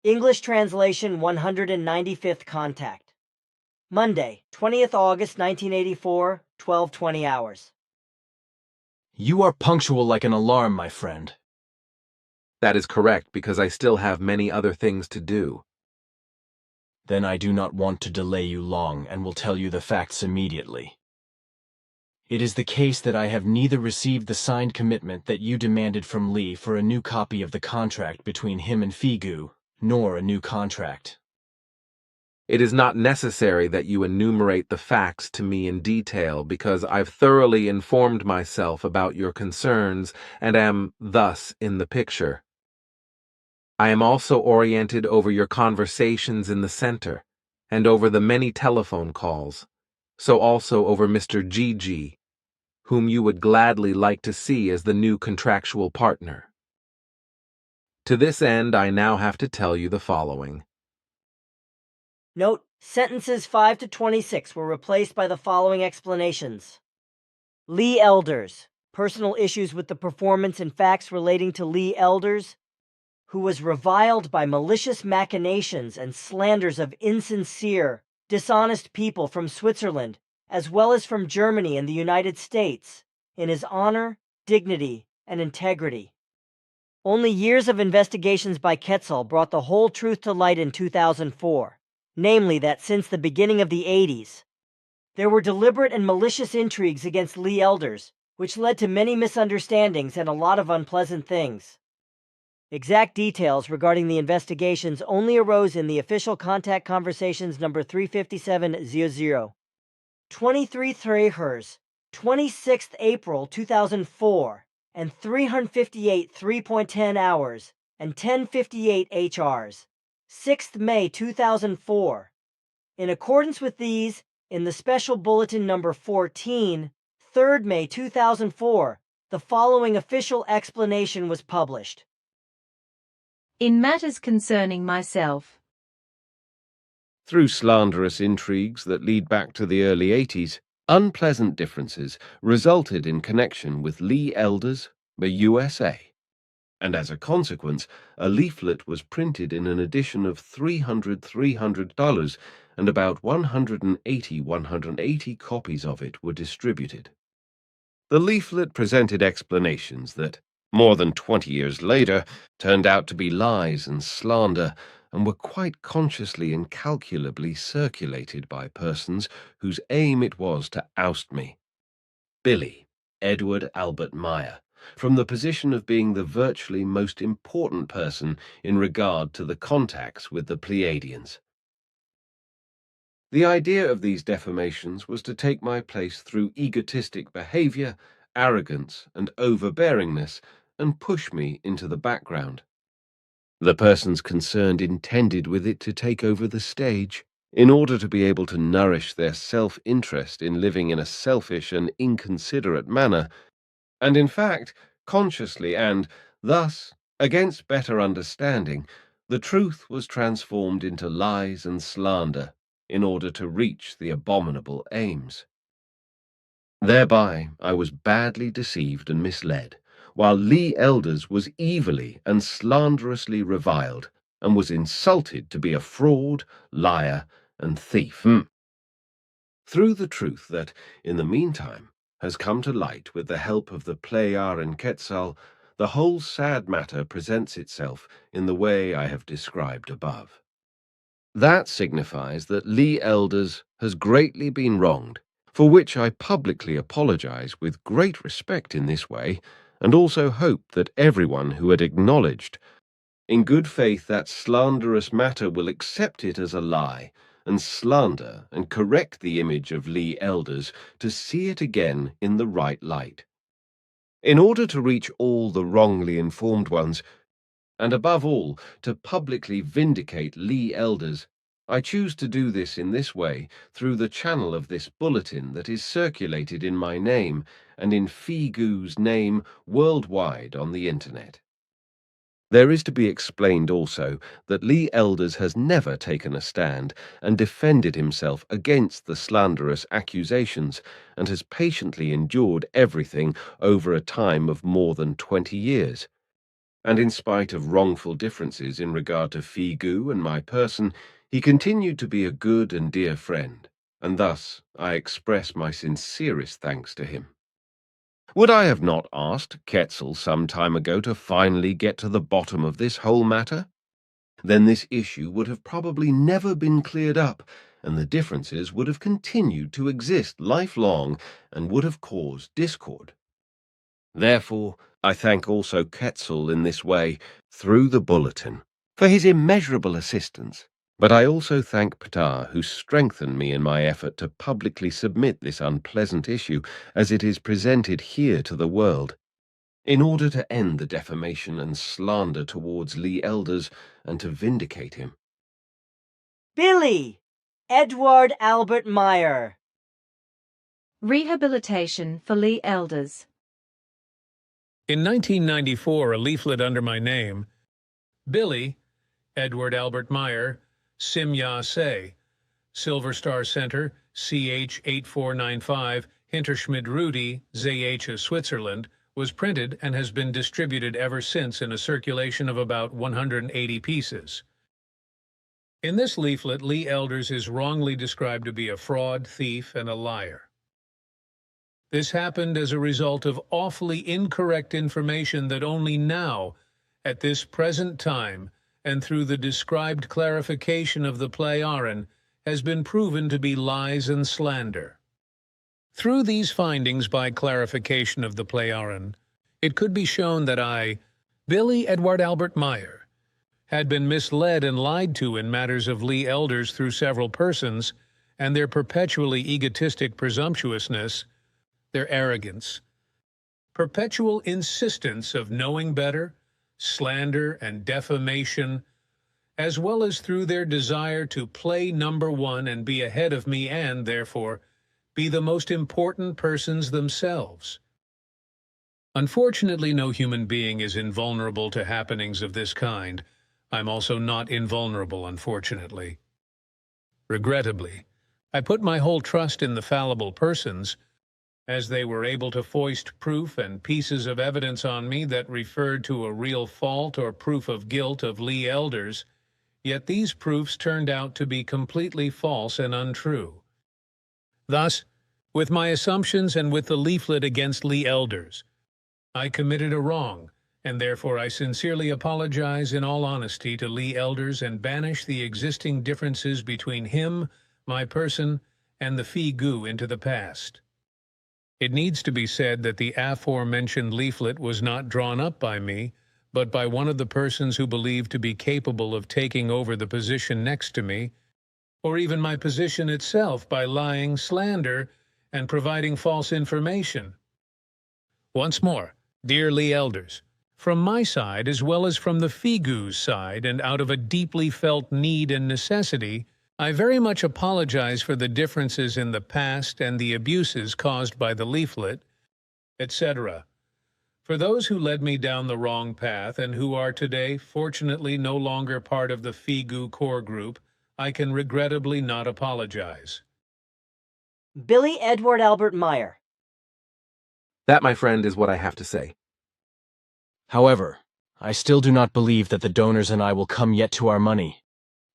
English translation 195th contact. Monday, 20th August 1984, 12:20 hours. You are punctual like an alarm, my friend. That is correct, because I still have many other things to do. Then I do not want to delay you long and will tell you the facts immediately. It is the case that I have neither received the signed commitment that you demanded from Lee for a new copy of the contract between him and Figu, nor a new contract. It is not necessary that you enumerate the facts to me in detail, because I've thoroughly informed myself about your concerns and am thus in the picture. I am also oriented over your conversations in the center and over the many telephone calls, so also over Mr. Gigi, whom you would gladly like to see as the new contractual partner. To this end, I now have to tell you the following. Note, sentences 5 to 26 were replaced by the following explanations. Lee Elders, personal issues with the performance and facts relating to Lee Elders, who was reviled by malicious machinations and slanders of insincere, dishonest people from Switzerland, as well as from Germany and the United States, in his honor, dignity, and integrity. Only years of investigations by Quetzal brought the whole truth to light in 2004, namely that since the beginning of the 80s, there were deliberate and malicious intrigues against Lee Elders, which led to many misunderstandings and a lot of unpleasant things. Exact details regarding the investigations only arose in the official contact conversations number 35700. 23 Trehers, 26th April 2004, and 358 3.10 hours, and 1058 HRs, 6th May 2004. In accordance with these, in the special bulletin number 14, 3rd May 2004, the following official explanation was published. In matters concerning myself. Through slanderous intrigues that lead back to the early 80s, unpleasant differences resulted in connection with Lee Elders, the USA. And as a consequence, a leaflet was printed in an edition of $300 and about 180 copies of it were distributed. The leaflet presented explanations that, more than 20 years later, turned out to be lies and slander, and were quite consciously and calculably circulated by persons whose aim it was to oust me. Billy, Edward Albert Meyer, from the position of being the virtually most important person in regard to the contacts with the Pleiadians. The idea of these defamations was to take my place through egotistic behavior, arrogance, and overbearingness, and push me into the background. The persons concerned intended with it to take over the stage, in order to be able to nourish their self-interest in living in a selfish and inconsiderate manner, and in fact, consciously and, thus, against better understanding, the truth was transformed into lies and slander in order to reach the abominable aims. Thereby I was badly deceived and misled, while Lee Elders was evilly and slanderously reviled, and was insulted to be a fraud, liar, and thief. Through the truth that, in the meantime, has come to light with the help of the Pleyar and Quetzal, the whole sad matter presents itself in the way I have described above. That signifies that Lee Elders has greatly been wronged, for which I publicly apologize with great respect in this way, and also hope that everyone who had acknowledged in good faith that slanderous matter will accept it as a lie, and slander and correct the image of Lee Elders to see it again in the right light. In order to reach all the wrongly informed ones, and above all, to publicly vindicate Lee Elders, I choose to do this in this way through the channel of this bulletin that is circulated in my name and in Figu's name worldwide on the internet. There is to be explained also that Lee Elders has never taken a stand and defended himself against the slanderous accusations, and has patiently endured everything over a time of more than 20 years. and in spite of wrongful differences in regard to Figu and my person, he continued to be a good and dear friend, and thus I express my sincerest thanks to him. Would I have not asked Quetzal some time ago to finally get to the bottom of this whole matter? Then this issue would have probably never been cleared up, and the differences would have continued to exist lifelong and would have caused discord. Therefore, I thank also Quetzal in this way, through the bulletin, for his immeasurable assistance. But I also thank Ptah, who strengthened me in my effort to publicly submit this unpleasant issue as it is presented here to the world, in order to end the defamation and slander towards Lee Elders and to vindicate him. Billy Edward Albert Meyer. Rehabilitation for Lee Elders. In 1994, a leaflet under my name, Billy Edward Albert Meyer, Simya Se, Silver Star Center, CH 8495, Hinterschmid Rudi, ZH of Switzerland, was printed and has been distributed ever since in a circulation of about 180 pieces. In this leaflet, Lee Elders is wrongly described to be a fraud, thief, and a liar. This happened as a result of awfully incorrect information that only now, at this present time, and through the described clarification of the Pleiaren, has been proven to be lies and slander. Through these findings by clarification of the Pleiaren, it could be shown that I, Billy Edward Albert Meyer, had been misled and lied to in matters of Lee Elders through several persons, and their perpetually egotistic presumptuousness, their arrogance, perpetual insistence of knowing better, slander and defamation, as well as through their desire to play number one and be ahead of me and, therefore, be the most important persons themselves. Unfortunately, no human being is invulnerable to happenings of this kind. I'm also not invulnerable, unfortunately. Regrettably, I put my whole trust in the fallible persons, as they were able to foist proof and pieces of evidence on me that referred to a real fault or proof of guilt of Lee Elders, yet these proofs turned out to be completely false and untrue. Thus, with my assumptions and with the leaflet against Lee Elders, I committed a wrong, and therefore I sincerely apologize in all honesty to Lee Elders and banish the existing differences between him, my person, and the Figu into the past. It needs to be said that the aforementioned leaflet was not drawn up by me, but by one of the persons who believed to be capable of taking over the position next to me, or even my position itself by lying, slander, and providing false information. Once more, dear Lee Elders, from my side as well as from the Figu's side, and out of a deeply felt need and necessity, I very much apologize for the differences in the past and the abuses caused by the leaflet, etc. For those who led me down the wrong path and who are today, fortunately, no longer part of the Figu core group, I can regrettably not apologize. Billy Edward Albert Meyer. That, my friend, is what I have to say. However, I still do not believe that the donors and I will come yet to our money.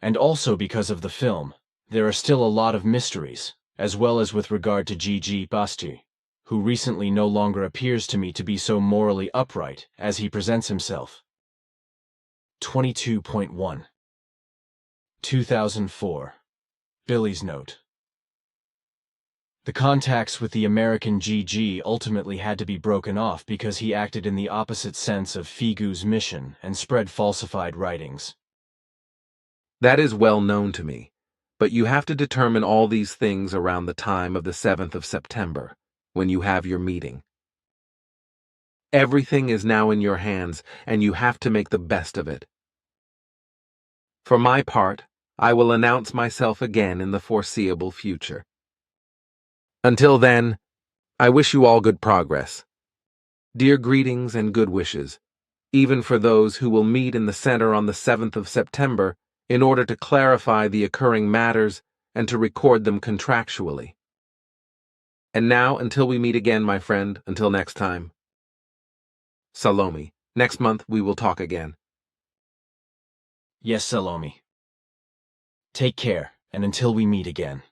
And also because of the film, there are still a lot of mysteries, as well as with regard to Gigi Basti, who recently no longer appears to me to be so morally upright as he presents himself. 22.1 2004 Billy's note. The contacts with the American Gigi ultimately had to be broken off because he acted in the opposite sense of Figu's mission and spread falsified writings. That is well known to me, but you have to determine all these things around the time of the 7th of September, when you have your meeting. Everything is now in your hands, and you have to make the best of it. For my part, I will announce myself again in the foreseeable future. Until then, I wish you all good progress. Dear greetings and good wishes, even for those who will meet in the center on the 7th of September in order to clarify the occurring matters and to record them contractually. And now, until we meet again, my friend, until next time. Salome, Next month we will talk again. Yes, Salome. Take care, and until we meet again.